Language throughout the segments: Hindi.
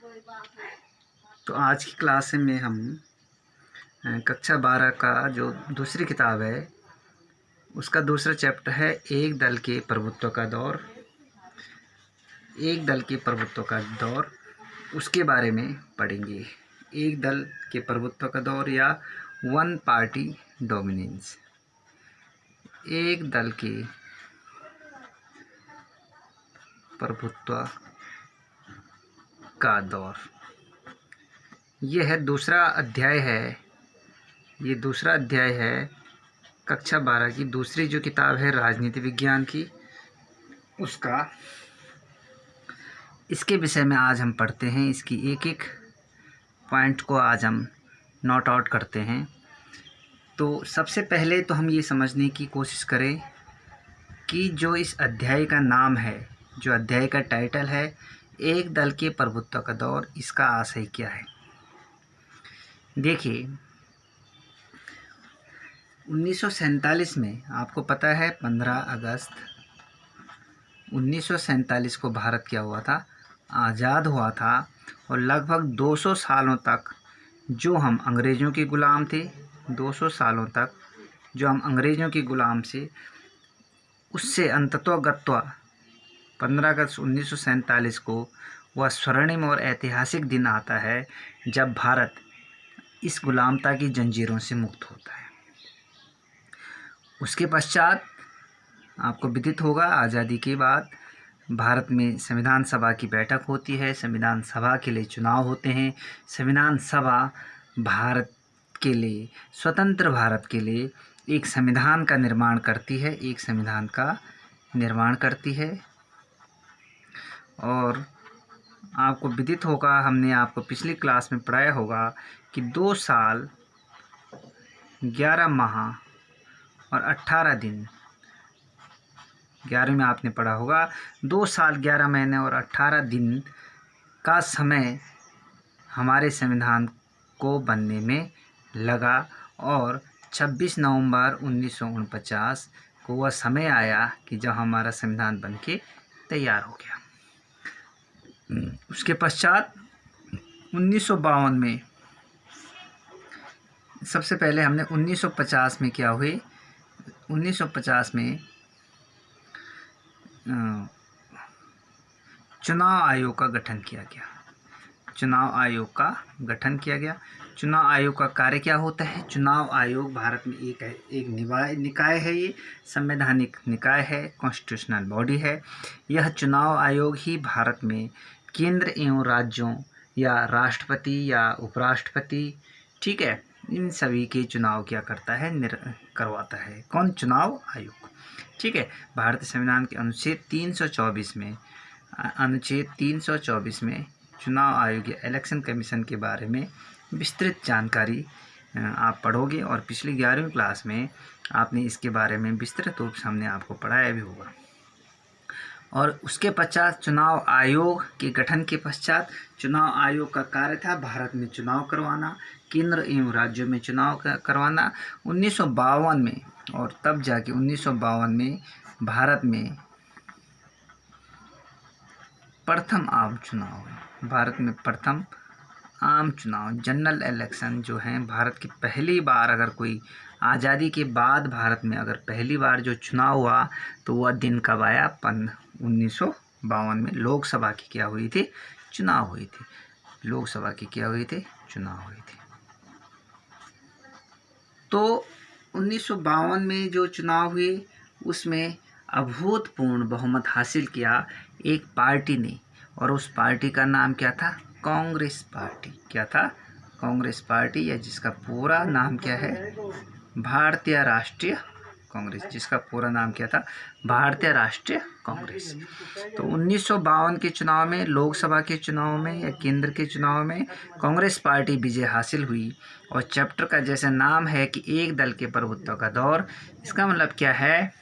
तो आज की क्लास में हम कक्षा 12 का जो दूसरी किताब है उसका दूसरा चैप्टर है एक दल के प्रभुत्व का दौर। एक दल के प्रभुत्व का दौर उसके बारे में पढ़ेंगे। एक दल के प्रभुत्व का दौर या वन पार्टी डोमिनेंस। एक दल के प्रभुत्व का दौर, यह है दूसरा अध्याय है। ये दूसरा अध्याय है कक्षा 12 की दूसरी जो किताब है राजनीति विज्ञान की, उसका इसके विषय में आज हम पढ़ते हैं। इसकी एक एक पॉइंट को आज हम नोट आउट करते हैं। तो सबसे पहले तो हम ये समझने की कोशिश करें कि जो इस अध्याय का नाम है, जो अध्याय का टाइटल है एक दल के प्रभुत्व का दौर, इसका आशय क्या है। देखिए 1947 में, आपको पता है 15 अगस्त 1947 को भारत क्या हुआ था, आज़ाद हुआ था। और लगभग 200 सालों तक जो हम अंग्रेज़ों के ग़ुलाम थे, 200 सालों तक जो हम अंग्रेज़ों के ग़ुलाम से, उससे अंततोगत्वा 15 अगस्त 1947 को वह स्वर्णिम और ऐतिहासिक दिन आता है जब भारत इस गुलामता की जंजीरों से मुक्त होता है। उसके पश्चात आपको विदित होगा, आज़ादी के बाद भारत में संविधान सभा की बैठक होती है। संविधान सभा के लिए चुनाव होते हैं। संविधान सभा भारत के लिए, स्वतंत्र भारत के लिए एक संविधान का निर्माण करती है, एक संविधान का निर्माण करती है। और आपको विदित होगा, हमने आपको पिछली क्लास में पढ़ाया होगा कि 2 साल 11 माह और 18 दिन, 11 में आपने पढ़ा होगा 2 साल 11 महीने और 18 दिन का समय हमारे संविधान को बनने में लगा। और 26 नवंबर 1949 को वह समय आया कि जब हमारा संविधान बनके तैयार हो गया। उसके पश्चात 1952 में, सबसे पहले हमने 1950 में क्या हुए, 1950 में चुनाव आयोग का गठन किया गया। चुनाव आयोग का गठन किया गया। चुनाव आयोग का कार्य क्या होता है। चुनाव आयोग भारत में एक निकाय है, ये संवैधानिक निकाय है, कॉन्स्टिट्यूशनल बॉडी है। यह चुनाव आयोग ही भारत में केंद्र एवं राज्यों या राष्ट्रपति या उपराष्ट्रपति, ठीक है, इन सभी के चुनाव क्या करता है, करवाता है। कौन? चुनाव आयोग, ठीक है। भारतीय संविधान के अनुच्छेद 324 में, अनुच्छेद 324 में चुनाव आयोग या इलेक्शन कमीशन के बारे में विस्तृत जानकारी आप पढ़ोगे। और पिछली 11वीं क्लास में आपने इसके बारे में विस्तृत रूप से हमने आपको पढ़ाया भी होगा। और उसके पश्चात चुनाव आयोग के गठन के पश्चात चुनाव आयोग का कार्य था भारत में चुनाव करवाना, केंद्र एवं राज्यों में चुनाव करवाना। 1952 में, और तब जाके 1952 में भारत में प्रथम आम चुनाव हुए। भारत में प्रथम आम चुनाव, जनरल इलेक्शन जो हैं, भारत की पहली बार, अगर कोई आज़ादी के बाद भारत में अगर पहली बार जो चुनाव हुआ तो वह दिन कब आया, 1952 में लोकसभा की क्या हुई थी, चुनाव हुई थी। लोकसभा की क्या हुई थी, चुनाव हुई थी। तो 1952 में जो चुनाव हुए उसमें अभूतपूर्व बहुमत हासिल किया एक पार्टी ने, और उस पार्टी का नाम क्या था, कांग्रेस पार्टी। क्या था, कांग्रेस पार्टी, या जिसका पूरा नाम क्या है, भारतीय राष्ट्रीय कांग्रेस, जिसका पूरा नाम क्या था, भारतीय राष्ट्रीय कांग्रेस। तो 1952 के चुनाव में, लोकसभा के चुनाव में या केंद्र के चुनाव में कांग्रेस पार्टी विजय हासिल हुई। और चैप्टर का जैसे नाम है कि एक दल के प्रभुत्व का दौर, इसका मतलब क्या है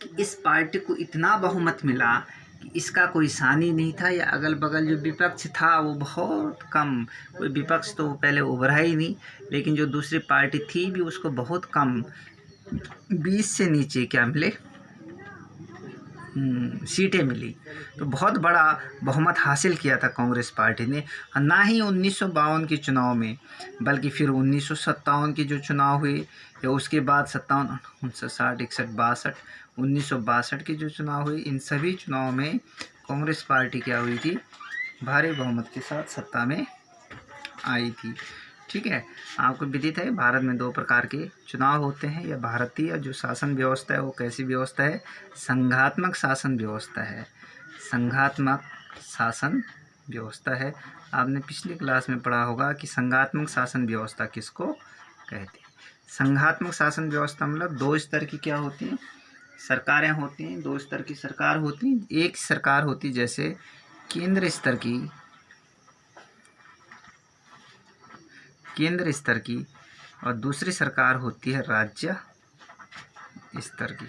कि इस पार्टी को इतना बहुमत मिला कि इसका कोई सानी नहीं था, या अगल बगल जो विपक्ष था वो बहुत कम, कोई विपक्ष तो पहले उभरा ही नहीं, लेकिन जो दूसरी पार्टी थी भी उसको बहुत कम, 20 से नीचे क्या मिले, सीटें मिली। तो बहुत बड़ा बहुमत हासिल किया था कांग्रेस पार्टी ने। ना ही 1952 के चुनाव में, बल्कि फिर 1957 के जो चुनाव हुए, या उसके बाद 57, 59, 61, 62, 1962 के जो चुनाव हुए, इन सभी चुनाव में कांग्रेस पार्टी क्या हुई थी, भारी बहुमत के साथ सत्ता में आई थी। ठीक है, आपको विदित है भारत में 2 प्रकार के चुनाव होते हैं, या भारतीय जो शासन व्यवस्था है वो कैसी व्यवस्था है, संघात्मक शासन व्यवस्था है। संघात्मक शासन व्यवस्था है। आपने पिछली क्लास में पढ़ा होगा कि संघात्मक शासन व्यवस्था किसको कहते हैं। संघात्मक शासन व्यवस्था मतलब 2 स्तर की क्या होती हैं, सरकारें होती हैं। 2 स्तर की सरकार होती हैं। एक सरकार होती जैसे केंद्र स्तर की, और दूसरी सरकार होती है राज्य स्तर की।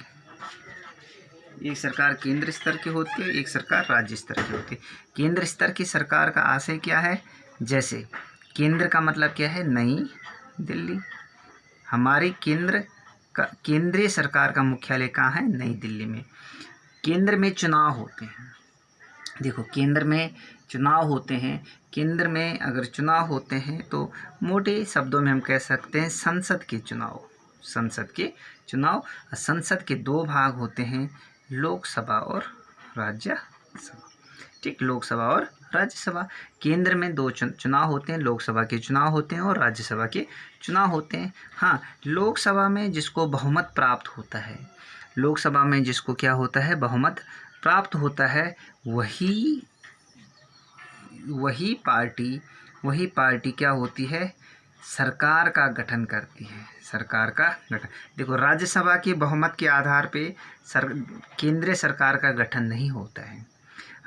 एक सरकार केंद्र स्तर की होती है, एक सरकार राज्य स्तर की होती है। केंद्र स्तर की सरकार का आशय क्या है, जैसे केंद्र का मतलब क्या है, नई दिल्ली। हमारी केंद्रीय सरकार का मुख्यालय कहाँ है, नई दिल्ली में। केंद्र में चुनाव होते हैं। देखो, केंद्र में चुनाव होते हैं। केंद्र में अगर चुनाव होते हैं तो मोटे शब्दों में हम कह सकते हैं संसद के चुनाव। संसद के 2 भाग होते हैं, लोकसभा और राज्यसभा। ठीक, लोकसभा और राज्यसभा। केंद्र में 2 चुनाव होते हैं, लोकसभा के चुनाव होते हैं और राज्यसभा के चुनाव होते हैं। हाँ, लोकसभा में जिसको बहुमत प्राप्त होता है, लोकसभा में जिसको क्या होता है, बहुमत प्राप्त होता है, वही पार्टी क्या होती है, सरकार का गठन करती है। सरकार का गठन। देखो, राज्यसभा के बहुमत के आधार पे केंद्रीय सरकार का गठन नहीं होता है।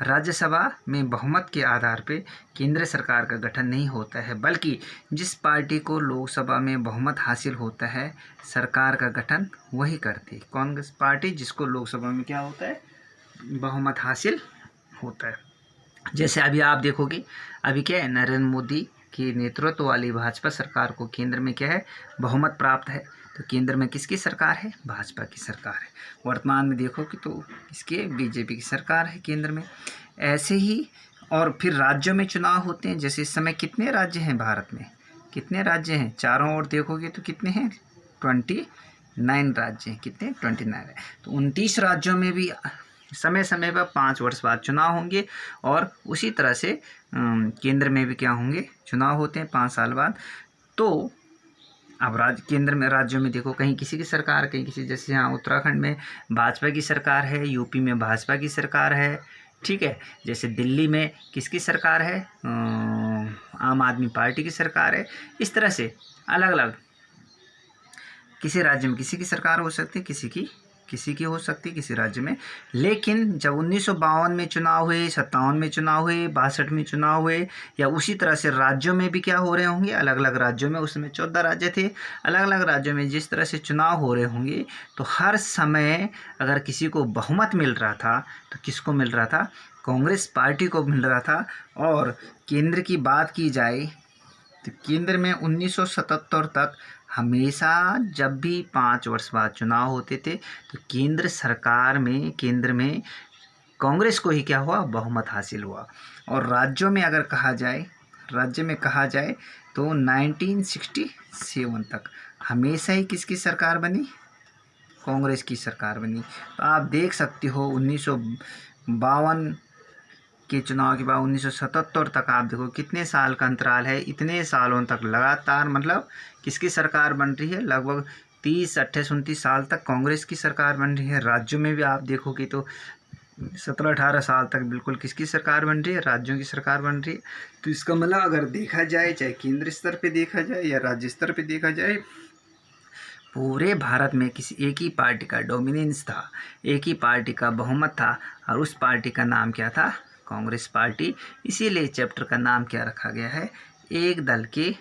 राज्यसभा में बहुमत के आधार पे केंद्र सरकार का गठन नहीं होता है, बल्कि जिस पार्टी को लोकसभा में बहुमत हासिल होता है, सरकार का गठन वही करती है। कांग्रेस पार्टी जिसको लोकसभा में क्या होता है, बहुमत हासिल होता है। जैसे अभी आप देखोगे, अभी क्या है, नरेंद्र मोदी के नेतृत्व वाली भाजपा सरकार को केंद्र में क्या है, बहुमत प्राप्त है। तो केंद्र में किसकी सरकार है, भाजपा की सरकार है। वर्तमान में देखोगे तो इसके बीजेपी की सरकार है केंद्र में। ऐसे ही और फिर राज्यों में चुनाव होते हैं। जैसे इस समय कितने राज्य हैं भारत में, कितने राज्य हैं, चारों ओर देखोगे तो कितने हैं, 29 राज्य हैं। कितने, 29 है। तो 29 राज्यों में भी समय समय पर 5 वर्ष बाद चुनाव होंगे, और उसी तरह से केंद्र में भी क्या होंगे, चुनाव होते हैं 5 साल बाद। तो अब केंद्र में, राज्यों में देखो, कहीं किसी की सरकार, कहीं किसी, जैसे यहाँ उत्तराखंड में भाजपा की सरकार है, यूपी में भाजपा की सरकार है। ठीक है, जैसे दिल्ली में किसकी सरकार है, आम आदमी पार्टी की सरकार है। इस तरह से अलग अलग किसी राज्य में किसी की सरकार हो सकती है, किसी की हो सकती है किसी राज्य में। लेकिन जब 1952 में चुनाव हुए, 57 में चुनाव हुए, 62 में चुनाव हुए, या उसी तरह से राज्यों में भी क्या हो रहे होंगे, अलग अलग राज्यों में, उस समय 14 राज्य थे, अलग अलग राज्यों में जिस तरह से चुनाव हो रहे होंगे, तो हर समय अगर किसी को बहुमत मिल रहा था तो किसको मिल रहा था, कांग्रेस पार्टी को मिल रहा था। और केंद्र की बात की जाए तो केंद्र में 1977 तक हमेशा जब भी 5 वर्ष बाद चुनाव होते थे तो केंद्र में कांग्रेस को ही क्या हुआ, बहुमत हासिल हुआ। और राज्य में कहा जाए तो 1967 तक हमेशा ही किसकी सरकार बनी, कांग्रेस की सरकार बनी। तो आप देख सकते हो 1952 के चुनाव के बाद 1977 तक आप देखो कितने साल का अंतराल है। इतने सालों तक लगातार मतलब किसकी सरकार बन रही है, लगभग 30, 28, 29 साल तक कांग्रेस की सरकार बन रही है। राज्यों में भी आप देखोगे तो 17, 18 साल तक बिल्कुल किसकी सरकार बन रही है, राज्यों की सरकार बन रही है। तो इसका मतलब अगर देखा जाए, चाहे केंद्र स्तर पे देखा जाए या राज्य स्तर पे देखा जाए, पूरे भारत में किसी एक ही पार्टी का डोमिनेंस था, एक ही पार्टी का बहुमत था, और उस पार्टी का नाम क्या था, कांग्रेस पार्टी। इसीलिए चैप्टर का नाम क्या रखा गया है, एक दल के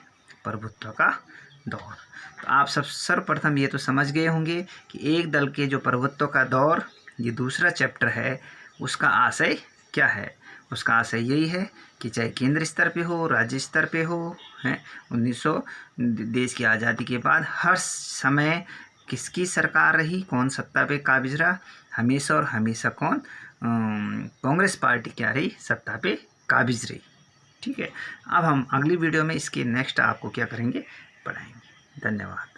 प्रभुत्व का दौर। तो आप सब सर्वप्रथम ये तो समझ गए होंगे कि एक दल के जो प्रभुत्व का दौर, ये दूसरा चैप्टर है, उसका आशय क्या है। उसका आशय यही है कि चाहे केंद्र स्तर पे हो, राज्य स्तर पे हो, हैं 1900 देश की आज़ादी के बाद हर समय किसकी सरकार रही, कौन सत्ता पे काबिज रहा, हमेशा और हमेशा कौन, कांग्रेस पार्टी क्या रही, सत्ता पे काबिज रही। ठीक है, अब हम अगली वीडियो में इसके नेक्स्ट आपको क्या करेंगे, पढ़ाएंगे। धन्यवाद।